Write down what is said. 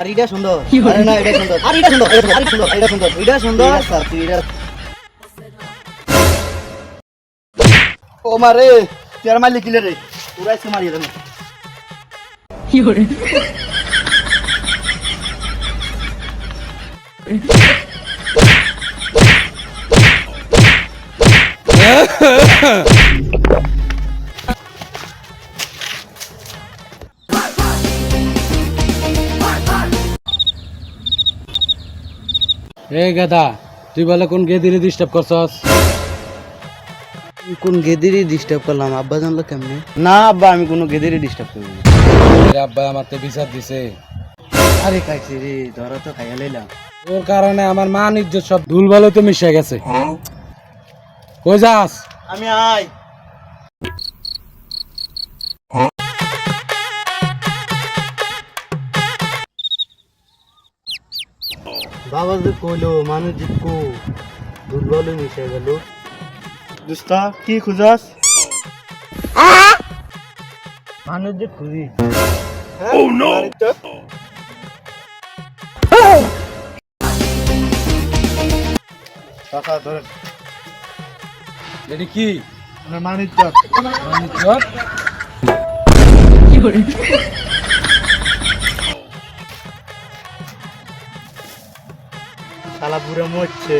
আর এটা সুন্দর আরে না এটা সুন্দর আর এটা সুন্দর আর এটা সুন্দর এটা সুন্দর এটা সুন্দর স্যার এটা ও মারে তের মালি কিলে রে পুরাই সে মারিয়ে দেন এ গাদা তুই বলে কোন গেদিরে ডিস্টার্ব করছস? কোন গেদিরই ডিস্টার্ব করলাম আব্বা জানলো কেমনে না আব্বা আমি কোনো গেদিরই ডিস্টার্ব করি না রে আব্বা আমার তো বিচার দিছে। আরে খাইছি রে ধরা তো খাইয়া লইলাম তোর কারণে আমার মান ইজ্জত সব ধুলবালো তো মিশে গেছে। কই যাস? আমি আই বাবা যে কইলো মানুষ জিতকো দুর্বল মিশে গেল দুস্তা কি খুঁজাস মানুষ যে খুঁজি ও নো টাকা ধরে এটি কি? মানুষ ইজ্জত? শালা পুরো মরছে